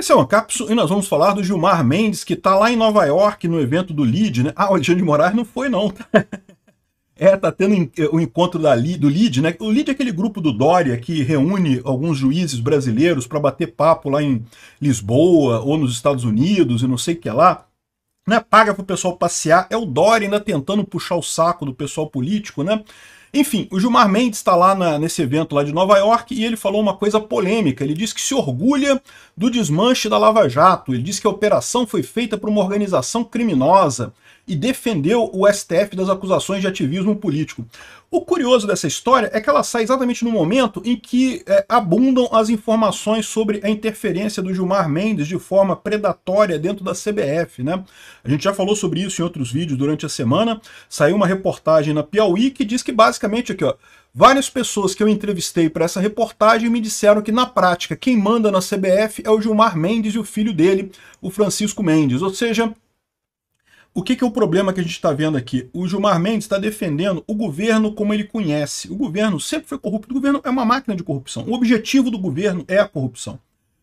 Esse é uma cápsula e nós vamos falar do Gilmar Mendes, que está lá em Nova York, no evento do LEAD, né? Ah, o Alexandre de Moraes não foi, não. Tá tendo o encontro do LEAD, né? O LEAD é aquele grupo do Dória que reúne alguns juízes brasileiros para bater papo lá em Lisboa ou nos Estados Unidos e não sei o que lá. Né? Paga para o pessoal passear. É o Dória ainda tentando puxar o saco do pessoal político, né? Enfim, o Gilmar Mendes está lá nesse evento lá de Nova York e ele falou uma coisa polêmica. Ele disse que se orgulha do desmanche da Lava Jato. Ele disse que a operação foi feita por uma organização criminosa e defendeu o STF das acusações de ativismo político. O curioso dessa história é que ela sai exatamente no momento em que abundam as informações sobre a interferência do Gilmar Mendes de forma predatória dentro da CBF, né? A gente já falou sobre isso em outros vídeos durante a semana. Saiu uma reportagem na Piauí que diz que basicamente aqui, ó, várias pessoas que eu entrevistei para essa reportagem me disseram que na prática quem manda na CBF é o Gilmar Mendes e o filho dele, o Francisco Mendes. Ou seja, o que é o problema que a gente está vendo aqui? O Gilmar Mendes está defendendo o governo como ele conhece. O governo sempre foi corrupto. O governo é uma máquina de corrupção. O objetivo do governo é a corrupção.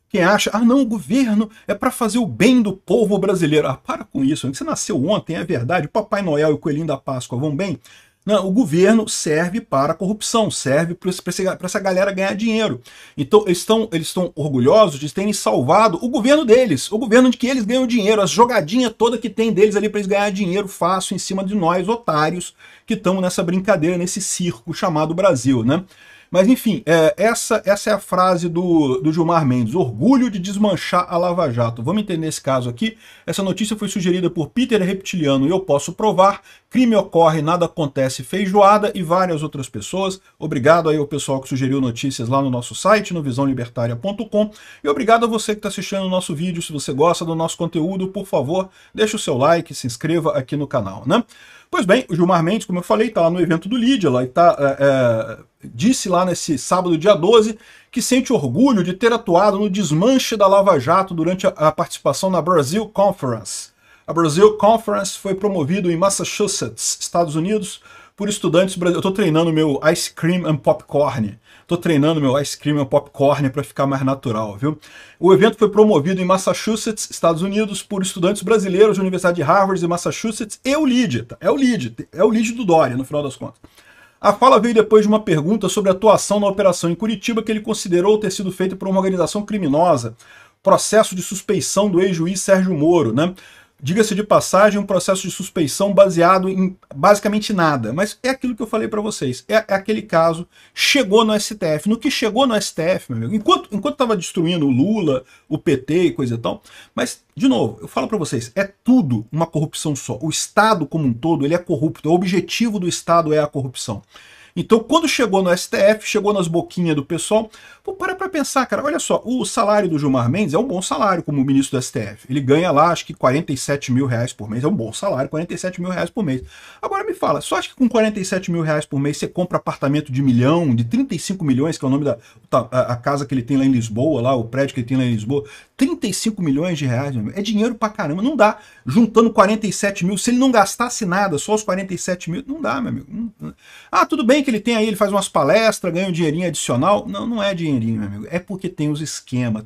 Quem acha, não, o governo é para fazer o bem do povo brasileiro. Ah, para com isso. Você nasceu ontem, é verdade. O Papai Noel e o Coelhinho da Páscoa vão bem? Não, o governo serve para a corrupção, serve para essa galera ganhar dinheiro. Então eles estão orgulhosos de terem salvado o governo deles, o governo de que eles ganham dinheiro, as jogadinhas toda que tem deles ali para eles ganhar dinheiro fácil em cima de nós, otários, que estamos nessa brincadeira, nesse circo chamado Brasil, né? Mas enfim, essa é a frase do Gilmar Mendes, orgulho de desmanchar a Lava Jato. Vamos entender esse caso aqui. Essa notícia foi sugerida por Peter Reptiliano e eu posso provar. Crime ocorre, nada acontece, feijoada e várias outras pessoas. Obrigado aí ao pessoal que sugeriu notícias lá no nosso site, no visãolibertaria.com. E obrigado a você que está assistindo o nosso vídeo. Se você gosta do nosso conteúdo, por favor, deixe o seu like, se inscreva aqui no canal, né? Pois bem, o Gilmar Mendes, como eu falei, está lá no evento do LEAD, disse lá nesse sábado, dia 12, que sente orgulho de ter atuado no desmanche da Lava Jato durante a participação na Brazil Conference. A Brazil Conference foi promovido em Massachusetts, Estados Unidos, por estudantes brasileiros. Eu estou treinando meu ice cream and popcorn. Estou treinando meu ice cream and popcorn para ficar mais natural, viu? O evento foi promovido em Massachusetts, Estados Unidos, por estudantes brasileiros da Universidade de Harvard e Massachusetts e o LEAD. Tá? É o LEAD do Dória, no final das contas. A fala veio depois de uma pergunta sobre a atuação na operação em Curitiba que ele considerou ter sido feita por uma organização criminosa, processo de suspeição do ex-juiz Sérgio Moro, né? Diga-se de passagem, um processo de suspeição baseado em basicamente nada. Mas é aquilo que eu falei para vocês. É aquele caso, chegou no STF. No que chegou no STF, meu amigo, enquanto estava destruindo o Lula, o PT e coisa e tal. Mas, de novo, eu falo para vocês, é tudo uma corrupção só. O Estado como um todo, ele é corrupto. O objetivo do Estado é a corrupção. Então, quando chegou no STF, chegou nas boquinhas do pessoal, pô, para pensar, cara, olha só, o salário do Gilmar Mendes é um bom salário como ministro do STF. Ele ganha lá, acho que 47 mil reais por mês, é um bom salário, 47 mil reais por mês. Agora me fala, só acha que com 47 mil reais por mês você compra apartamento de 1 milhão, de 35 milhões, que é o nome a casa que ele tem lá em Lisboa, lá, o prédio que ele tem lá em Lisboa, 35 milhões de reais, meu amigo, é dinheiro pra caramba, não dá. Juntando 47 mil, se ele não gastasse nada, só os 47 mil, não dá, meu amigo. Ah, tudo bem que ele tem aí, ele faz umas palestras, ganha um dinheirinho adicional. Não, não é dinheirinho, meu amigo. É porque tem os esquemas.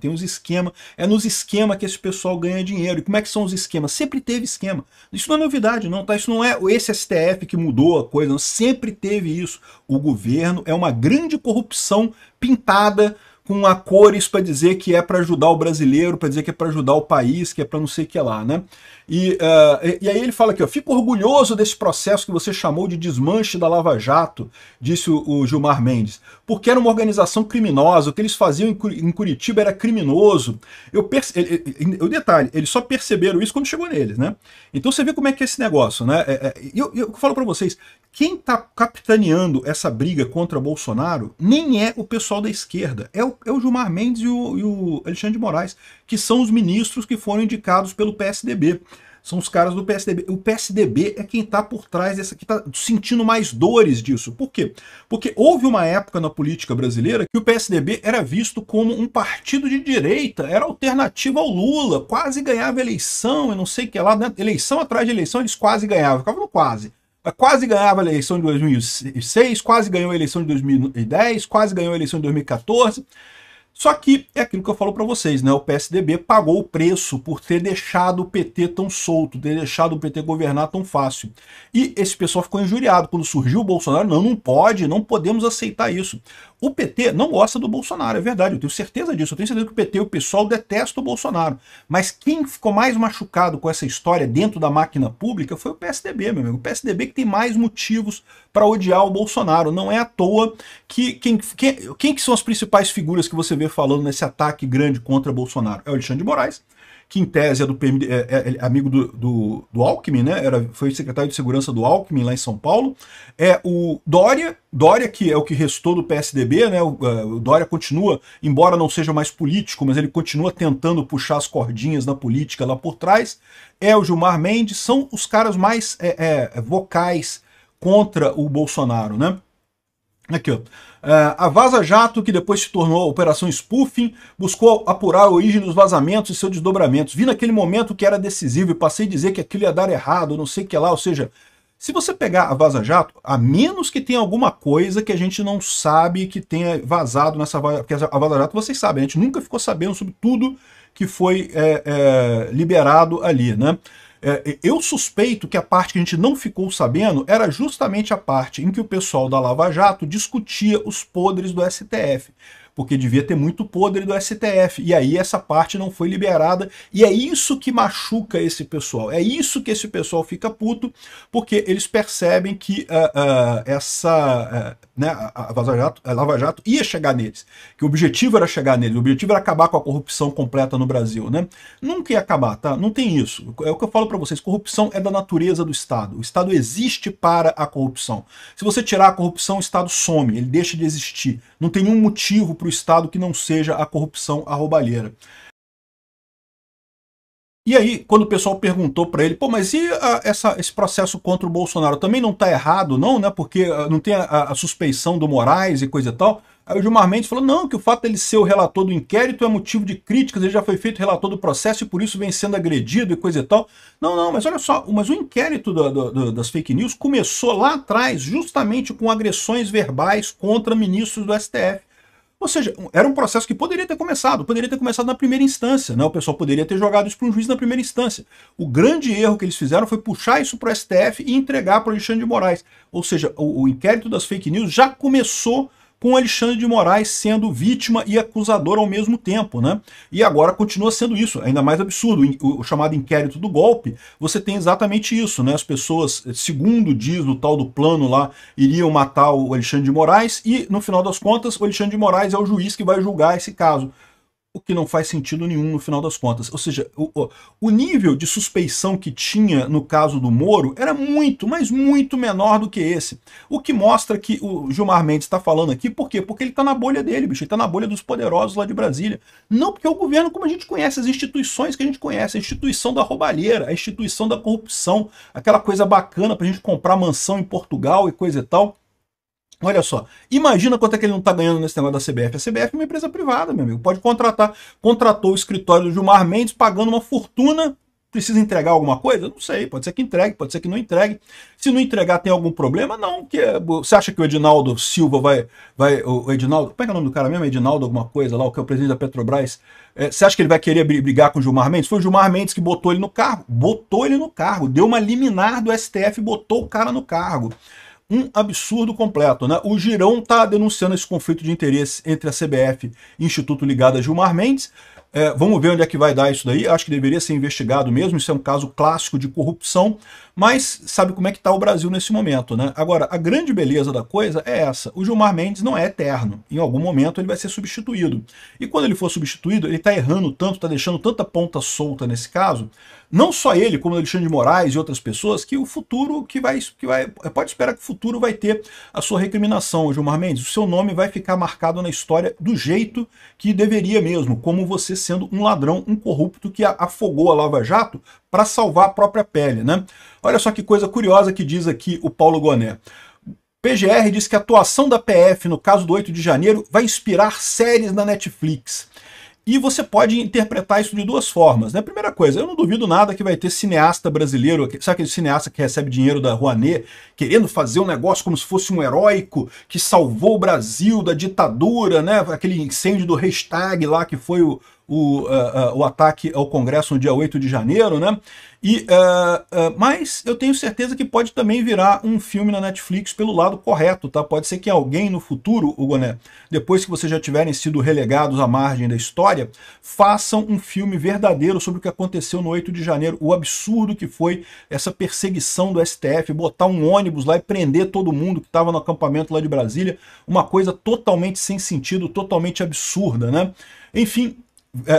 É nos esquemas que esse pessoal ganha dinheiro. E como é que são os esquemas? Sempre teve esquema. Isso não é novidade, não, tá? Isso não é esse STF que mudou a coisa, não. Sempre teve isso. O governo é uma grande corrupção pintada com a cores para dizer que é para ajudar o brasileiro, para dizer que é para ajudar o país, que é para não sei o que lá, né? E aí ele fala aqui, ó, fico orgulhoso desse processo que você chamou de desmanche da Lava Jato, disse o Gilmar Mendes, porque era uma organização criminosa, o que eles faziam em Curitiba era criminoso. O detalhe, eles só perceberam isso quando chegou neles, né? Então você vê como é que é esse negócio, né? Eu falo para vocês, quem está capitaneando essa briga contra Bolsonaro nem é o pessoal da esquerda, é o Gilmar Mendes e o Alexandre de Moraes, que são os ministros que foram indicados pelo PSDB. São os caras do PSDB. O PSDB é quem está por trás dessa, que está sentindo mais dores disso. Por quê? Porque houve uma época na política brasileira que o PSDB era visto como um partido de direita, era alternativa ao Lula, quase ganhava eleição e não sei o que lá, né? Eleição atrás de eleição eles quase ganhavam, ficavam no quase. Quase ganhava a eleição de 2006, quase ganhou a eleição de 2010, quase ganhou a eleição de 2014. Só que é aquilo que eu falo para vocês, né? O PSDB pagou o preço por ter deixado o PT tão solto, ter deixado o PT governar tão fácil. E esse pessoal ficou injuriado quando surgiu o Bolsonaro. Não, não pode, não podemos aceitar isso. O PT não gosta do Bolsonaro, é verdade, eu tenho certeza disso. Eu tenho certeza que o PT e o PSOL detestam o Bolsonaro. Mas quem ficou mais machucado com essa história dentro da máquina pública foi o PSDB, meu amigo. O PSDB que tem mais motivos para odiar o Bolsonaro. Não é à toa que quem que são as principais figuras que você vê falando nesse ataque grande contra Bolsonaro? É o Alexandre de Moraes, que em tese é do PMD, é amigo do Alckmin, né? Foi secretário de segurança do Alckmin lá em São Paulo. É o Dória, que é o que restou do PSDB, né? O Dória continua, embora não seja mais político, mas ele continua tentando puxar as cordinhas na política lá por trás. É o Gilmar Mendes, são os caras mais vocais contra o Bolsonaro, né? Aqui, ó. A Vaza Jato, que depois se tornou a Operação Spoofing, buscou apurar a origem dos vazamentos e seus desdobramentos. Vi naquele momento que era decisivo e passei a dizer que aquilo ia dar errado, não sei o que lá. Ou seja, se você pegar a Vaza Jato, a menos que tenha alguma coisa que a gente não sabe que tenha vazado nessa Vaza Jato, porque a Vaza Jato, vocês sabem, a gente nunca ficou sabendo sobre tudo que foi liberado ali, né? Eu suspeito que a parte que a gente não ficou sabendo era justamente a parte em que o pessoal da Lava Jato discutia os podres do STF, porque devia ter muito podre do STF, e aí essa parte não foi liberada, e é isso que machuca esse pessoal, é isso que esse pessoal fica puto, porque eles percebem que né, a Lava Jato ia chegar neles, que o objetivo era chegar neles, o objetivo era acabar com a corrupção completa no Brasil, né? Nunca ia acabar, tá? Não tem isso. É o que eu falo para vocês, corrupção é da natureza do Estado. O Estado existe para a corrupção. Se você tirar a corrupção, o Estado some, ele deixa de existir. Não tem nenhum motivo para o Estado que não seja a corrupção, a roubalheira. E aí, quando o pessoal perguntou para ele, pô, mas e esse processo contra o Bolsonaro também não está errado, não, né? Porque não tem a suspeição do Moraes e coisa e tal. Aí o Gilmar Mendes falou, não, que o fato dele ser o relator do inquérito é motivo de críticas, ele já foi feito relator do processo e por isso vem sendo agredido e coisa e tal. Não, não, mas olha só, mas o inquérito das fake news começou lá atrás, justamente com agressões verbais contra ministros do STF. Ou seja, era um processo que poderia ter começado na primeira instância, né? O pessoal poderia ter jogado isso para um juiz na primeira instância. O grande erro que eles fizeram foi puxar isso para o STF e entregar para o Alexandre de Moraes. Ou seja, o inquérito das fake news já começou com o Alexandre de Moraes sendo vítima e acusador ao mesmo tempo, né? E agora continua sendo isso, ainda mais absurdo. O chamado inquérito do golpe, você tem exatamente isso, né? As pessoas, segundo diz o tal do plano lá, iriam matar o Alexandre de Moraes e, no final das contas, o Alexandre de Moraes é o juiz que vai julgar esse caso. O que não faz sentido nenhum no final das contas. Ou seja, o nível de suspeição que tinha no caso do Moro era muito, mas muito menor do que esse. O que mostra que o Gilmar Mendes está falando aqui, por quê? Porque ele está na bolha dele, bicho, ele está na bolha dos poderosos lá de Brasília. Não porque é o governo como a gente conhece, as instituições que a gente conhece, a instituição da roubalheira, a instituição da corrupção, aquela coisa bacana para a gente comprar mansão em Portugal e coisa e tal. Olha só, imagina quanto é que ele não está ganhando nesse negócio da CBF. A CBF é uma empresa privada, meu amigo. Pode contratar. Contratou o escritório do Gilmar Mendes pagando uma fortuna. Precisa entregar alguma coisa? Não sei. Pode ser que entregue, pode ser que não entregue. Se não entregar, tem algum problema? Não. Você acha que o Edinaldo Silva o Edinaldo, como é que é o nome do cara mesmo? Edinaldo alguma coisa lá, o que é o presidente da Petrobras. Você acha que ele vai querer brigar com o Gilmar Mendes? Foi o Gilmar Mendes que botou ele no cargo. Botou ele no cargo. Deu uma liminar do STF e botou o cara no cargo. Um absurdo completo, né? O Girão está denunciando esse conflito de interesse entre a CBF e o Instituto ligado a Gilmar Mendes. Vamos ver onde é que vai dar isso daí. Acho que deveria ser investigado mesmo. Isso é um caso clássico de corrupção. Mas sabe como é que está o Brasil nesse momento, né? Agora, a grande beleza da coisa é essa. O Gilmar Mendes não é eterno. Em algum momento ele vai ser substituído. E quando ele for substituído, ele está errando tanto, está deixando tanta ponta solta nesse caso, não só ele, como o Alexandre de Moraes e outras pessoas, que o futuro pode esperar que o futuro vai ter a sua recriminação, Gilmar Mendes. O seu nome vai ficar marcado na história do jeito que deveria mesmo, como você sendo um ladrão, um corrupto que afogou a Lava Jato para salvar a própria pele, né? Olha só que coisa curiosa que diz aqui o Paulo Goné. PGR diz que a atuação da PF no caso do 8 de janeiro vai inspirar séries na Netflix. E você pode interpretar isso de duas formas, né? Primeira coisa, eu não duvido nada que vai ter cineasta brasileiro, sabe aquele cineasta que recebe dinheiro da Rouanet, querendo fazer um negócio como se fosse um heróico que salvou o Brasil da ditadura, né? Aquele incêndio do Reichstag lá que foi o ataque ao Congresso no dia 8 de janeiro, né? Mas eu tenho certeza que pode também virar um filme na Netflix pelo lado correto, tá? Pode ser que alguém no futuro, Hugoné, depois que vocês já tiverem sido relegados à margem da história, façam um filme verdadeiro sobre o que aconteceu no 8 de janeiro, o absurdo que foi essa perseguição do STF, botar um ônibus lá e prender todo mundo que estava no acampamento lá de Brasília, uma coisa totalmente sem sentido, totalmente absurda, né? Enfim,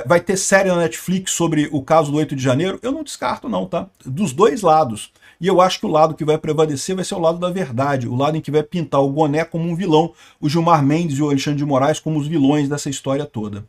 vai ter série na Netflix sobre o caso do 8 de janeiro? Eu não descarto não, tá? Dos dois lados. E eu acho que o lado que vai prevalecer vai ser o lado da verdade, o lado em que vai pintar o Boné como um vilão, o Gilmar Mendes e o Alexandre de Moraes como os vilões dessa história toda.